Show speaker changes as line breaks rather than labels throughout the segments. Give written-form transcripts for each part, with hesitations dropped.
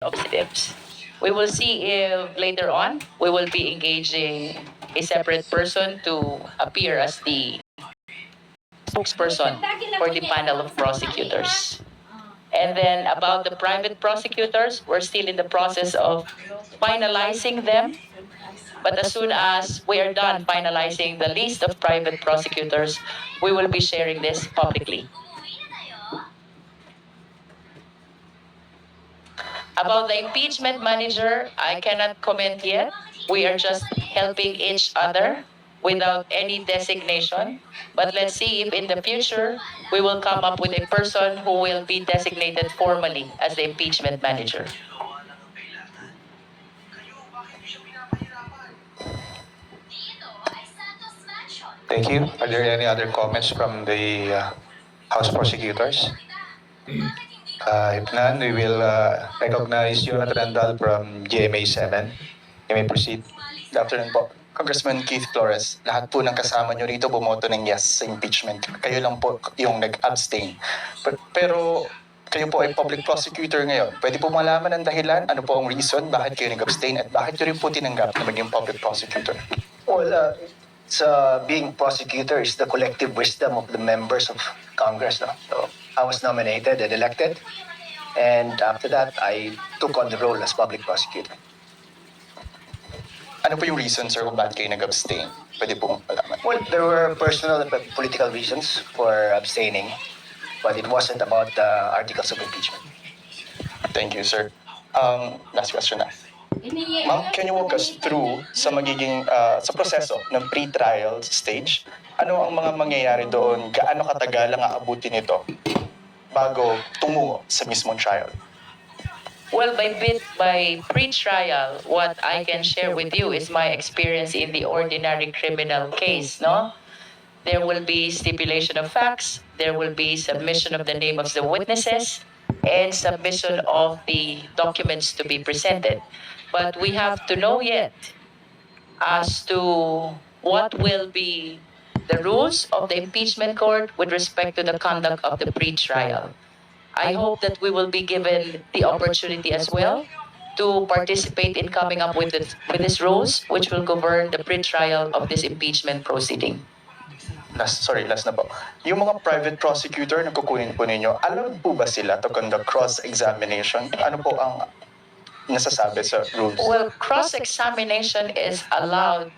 Representatives. We will see if later on we will be engaging a separate person to appear as the spokesperson for the panel of prosecutors. And then about the private prosecutors, we're still in the process of finalizing them. But as soon as we are done finalizing the list of private prosecutors, we will be sharing this publicly. About the impeachment manager, I cannot comment yet. We are just helping each other without any designation. But let's see if in the future we will come up with a person who will be designated formally as the impeachment manager.
Thank you. Are there any other comments from the House prosecutors? If none, we will recognize Jonathan Randall from GMA 7. You may proceed.
Good afternoon po. Congressman Keith Flores, lahat po ng kasama nyo rito bumoto ng yes sa impeachment. Kayo lang po yung nag-abstain. Pero kayo po ay public prosecutor ngayon. Pwede po malaman ang dahilan, ano po ang reason, bakit kayo nag-abstain at bakit nyo rin po tinanggap na maging public prosecutor?
Well, being prosecutor is the collective wisdom of the members of Congress. No? So I was nominated and elected, and after that, I took on the role as public prosecutor.
Ano po yung reason, sir, kung bakit kayo nag-abstain? Pwede po malaman.
Well, there were personal and political reasons for abstaining, but it wasn't about the articles of impeachment.
Thank you, sir. Last question na. Ma'am, can you walk us through sa magiging sa proseso ng pre-trial stage? Ano ang mga mangyayari doon? Gaano katagal ang aabutin nito bago tungo sa mismong trial?
Well, by pre-trial, what I can share with you is my experience in the ordinary criminal case, no? There will be stipulation of facts, there will be submission of the name of the witnesses, and submission of the documents to be presented. But we have to know yet as to what will be the rules of the impeachment court with respect to the conduct of the pre-trial. I hope that we will be given the opportunity as well to participate in coming up with these rules which will govern the pre-trial of this impeachment proceeding.
Last na po. Yung mga private prosecutor na kukunin po ninyo, alam po ba sila to conduct cross-examination? Ano po ang nasasabi sa rules?
Well, cross-examination is allowed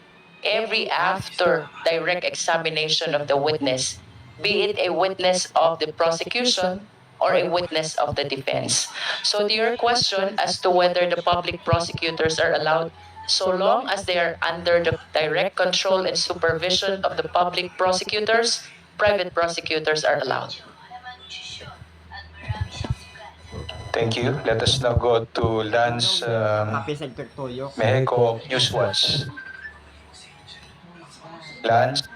every after direct examination of the witness, be it a witness of the prosecution or a witness of the defense. So to your question as to whether the public prosecutors are allowed, so long as they are under the direct control and supervision of the public prosecutors, private prosecutors are allowed.
Thank you. Let us now go to Lance Mexico Newswatch. Lance?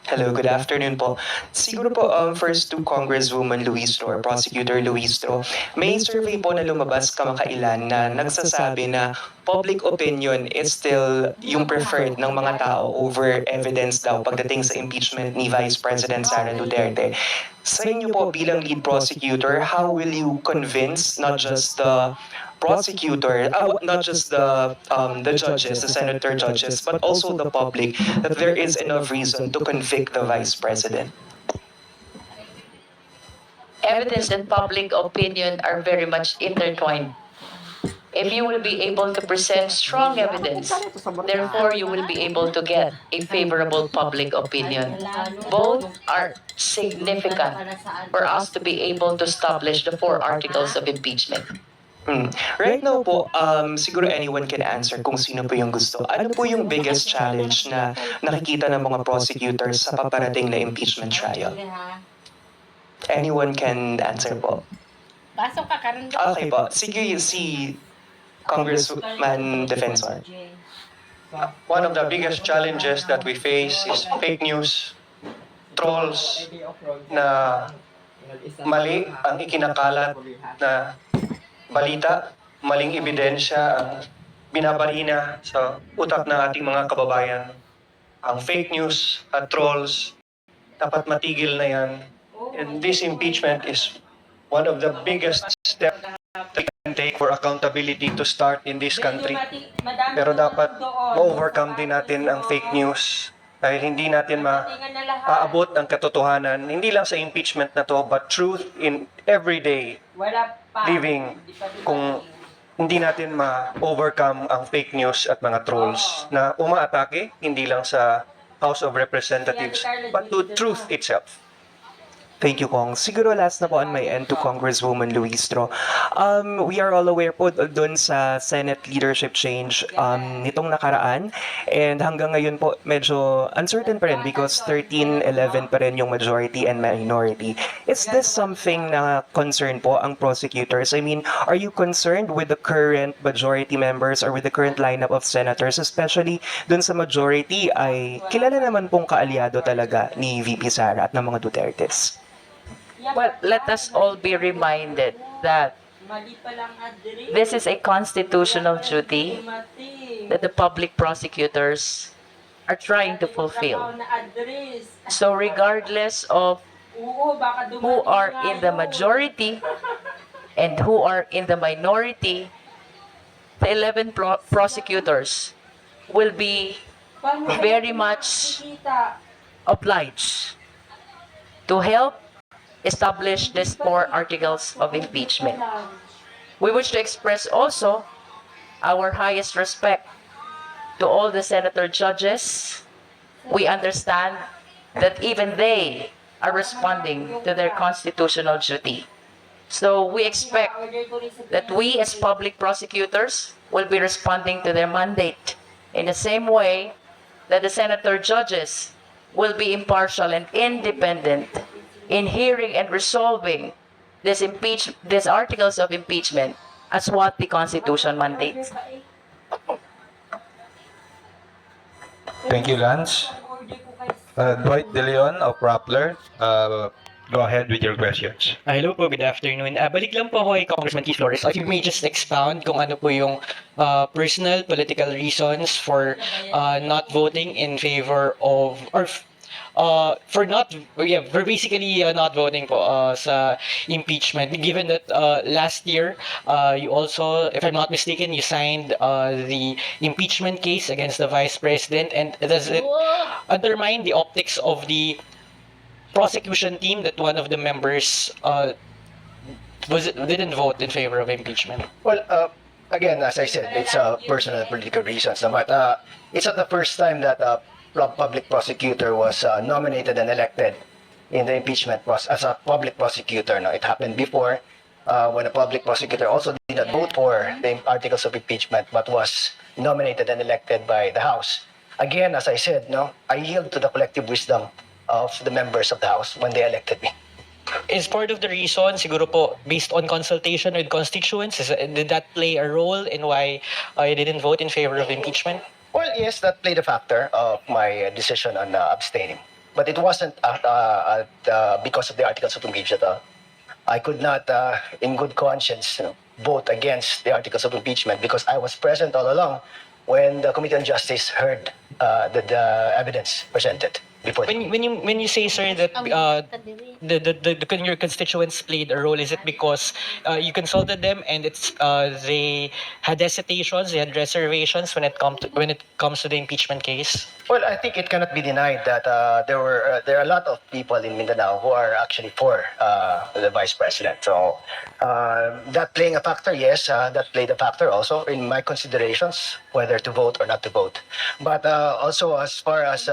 Hello, good afternoon po. Siguro po first to Congresswoman Luistro or Prosecutor Luistro, may survey po na lumabas kamakailan na nagsasabi na public opinion is still yung preferred ng mga tao over evidence daw pagdating sa impeachment ni Vice President Sara Duterte. Sa inyo po bilang lead prosecutor, how will you convince not just the prosecutor, not just the judges, the senator judges, but also the public, that there is enough reason to convict the vice president?
Evidence and public opinion are very much intertwined. If you will be able to present strong evidence, therefore you will be able to get a favorable public opinion. Both are significant for us to be able to establish the 4 articles of impeachment.
Right now po, siguro anyone can answer kung sino po yung gusto. Ano po yung biggest challenge na nakikita ng mga prosecutors sa paparating na impeachment trial? Anyone can answer po. Okay po. Sige, si Congressman Defensor.
One of the biggest challenges that we face is fake news, trolls na mali ang ikinakalat na balita, maling ebidensya ang binabarina sa utak ng ating mga kababayan. Ang fake news at trolls, dapat matigil na yan. And this impeachment is one of the biggest steps can take for accountability to start in this country. Pero dapat ma-overcome din natin ang fake news dahil hindi natin maaabot ang katotohanan, hindi lang sa impeachment na to, but truth in everyday living kung hindi natin ma-overcome ang fake news at mga trolls na umaatake, hindi lang sa House of Representatives, but to truth itself.
Thank you, Kong. Siguro last na po on my end to Congresswoman Luistro. We are all aware po dun sa Senate leadership change nitong nakaraan. And hanggang ngayon po, medyo uncertain pa rin because 13-11 pa rin yung majority and minority. Is this something na concern po ang prosecutors? I mean, are you concerned with the current majority members or with the current lineup of senators? Especially dun sa majority ay kilala naman pong kaalyado talaga ni VP Sara at ng mga Dutertes.
Well, let us all be reminded that this is a constitutional duty that the public prosecutors are trying to fulfill. So regardless of who are in the majority and who are in the minority, the 11 prosecutors will be very much obliged to help establish these 4 articles of impeachment. We wish to express also our highest respect to all the senator judges. We understand that even they are responding to their constitutional duty. So we expect that we as public prosecutors will be responding to their mandate in the same way that the senator judges will be impartial and independent in hearing and resolving these articles of impeachment as what the Constitution mandates.
Thank you, Lance. Dwight De Leon of Rappler, go ahead with your questions.
Hello po, good afternoon. Balik lang po ako kay Congressman Keith Flores. If you may just expound kung ano po yung personal political reasons for not voting in favor of, or for basically not voting po sa impeachment, given that last year you also, if I'm not mistaken, you signed the impeachment case against the vice president, and does it undermine the optics of the prosecution team that one of the members didn't vote in favor of impeachment?
Well, again, as I said, it's personal political reasons. But it's not the first time that a public prosecutor was nominated and elected in the impeachment process as a public prosecutor. No, it happened before when a public prosecutor also did not vote for the articles of impeachment, but was nominated and elected by the House. Again, as I said, no, I yield to the collective wisdom of the members of the House when they elected me.
Is part of the reason, siguro po, based on consultation with constituents, did that play a role in why you didn't vote in favor of impeachment?
Well, yes, that played a factor of my decision on abstaining. But it wasn't because of the articles of impeachment. I could not, in good conscience, vote against the articles of impeachment because I was present all along when the Committee on Justice heard the evidence presented before.
When you say, sir, that your constituents played a role, is it because you consulted them and they had hesitations, they had reservations when it comes to the impeachment case?
Well, I think it cannot be denied that there are a lot of people in Mindanao who are actually for the vice president. So that playing a factor, yes, that played a factor also in my considerations whether to vote or not to vote. But also as far as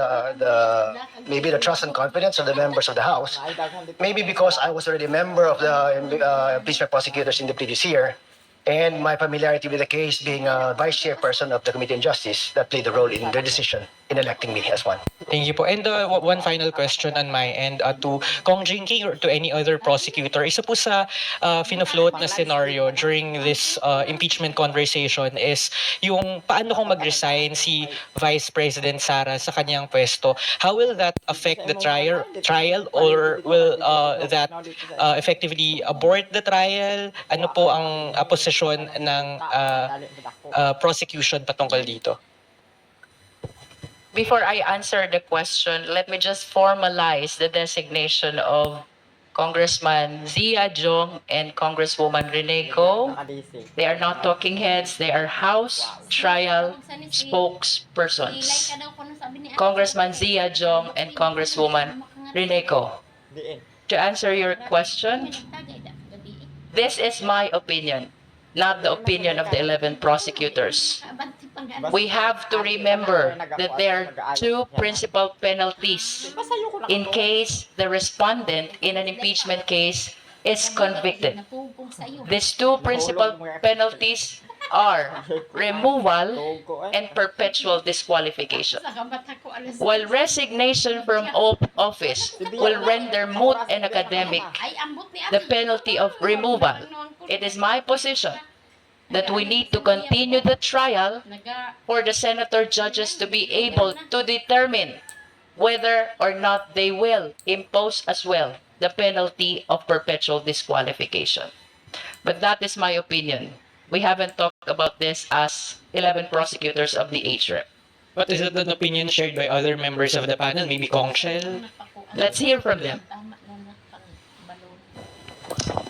maybe the trust and confidence of the members of the House, maybe because I was already a member of the impeachment prosecutors in the previous year, and my familiarity with the case being a vice chairperson of the Committee on Justice, that played a role in their decision in electing me as one.
Thank you po. And one final question on my end to Kong Jinky or to any other prosecutor. Isa po sa fina-float na scenario during this impeachment conversation is yung paano kung mag-resign si Vice President Sara sa kanyang pwesto. How will that affect the trial or will that effectively abort the trial? Ano po ang posisyon ng prosecution patungkol dito?
Before I answer the question, let me just formalize the designation of Congressman Zia Jong and Congresswoman Rene Go. They are not talking heads, they are House Trial spokespersons. Congressman Zia Jong and Congresswoman Rene Go. To answer your question, this is my opinion, not the opinion of the 11 prosecutors. We have to remember that there are two principal penalties in case the respondent in an impeachment case is convicted. These two principal penalties are removal and perpetual disqualification. While resignation from office will render moot and academic the penalty of removal, it is my position that we need to continue the trial for the senator judges to be able to determine whether or not they will impose as well the penalty of perpetual disqualification. But that is my opinion. We haven't talked about this as 11 prosecutors of the HREP.
But is it an opinion shared by other members of the panel, maybe Kong Shell?
Let's hear from them.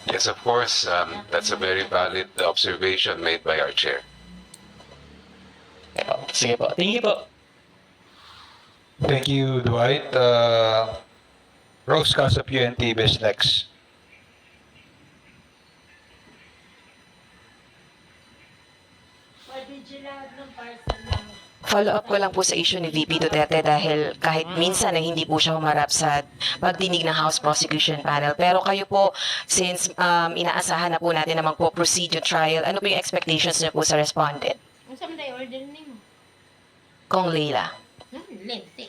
Yes, of course. That's a very valid observation made by our chair.
Sige po. Thank you po.
Thank you, Dwight. Rose Casap, UNTV is next.
Follow-up ko lang po sa issue ni VP Duterte dahil kahit minsan na hindi po siya humarap sa pagdinig ng House Prosecution Panel. Pero kayo po, since inaasahan na po natin na magpo-proceed yung trial, ano po yung expectations niyo po sa respondent?
Ang sa mga order nimo?
Kong Leila.
Lente,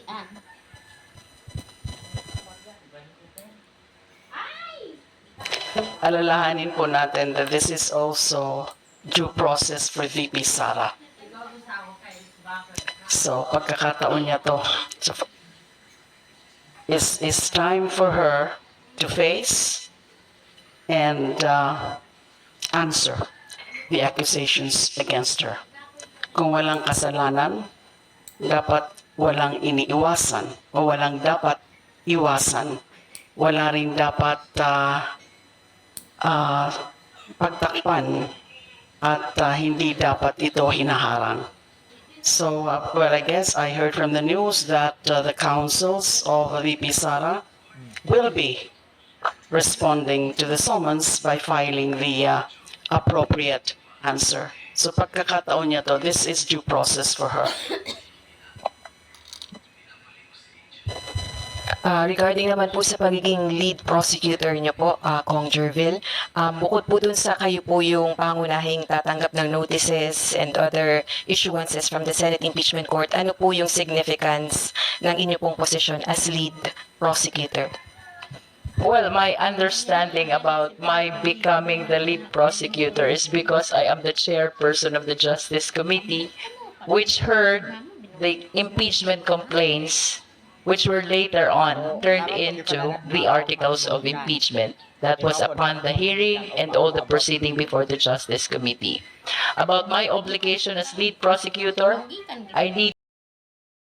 Alalahanin po natin that this is also due process for VP Sara. So, pagkakataon niya to. So, it's time for her to face and answer the accusations against her. Kung walang kasalanan, dapat walang iniiwasan o walang dapat iwasan. Wala rin dapat pagtakpan at hindi dapat ito hinaharang. So, well, I guess I heard from the news that the councils of VP Sara will be responding to the summons by filing the appropriate answer. So, pagkakataon niya to, this is due process for her.
Regarding naman po sa pagiging lead prosecutor niyo po, Kong Jervil, bukod po dun sa kayo po yung pangunahing tatanggap ng notices and other issuances from the Senate Impeachment Court, ano po yung significance ng inyo pong posisyon as lead prosecutor?
Well, my understanding about my becoming the lead prosecutor is because I am the chairperson of the Justice Committee, which heard the impeachment complaints which were later on turned into the articles of impeachment. That was upon the hearing and all the proceeding before the Justice Committee. About my obligation as lead prosecutor, I need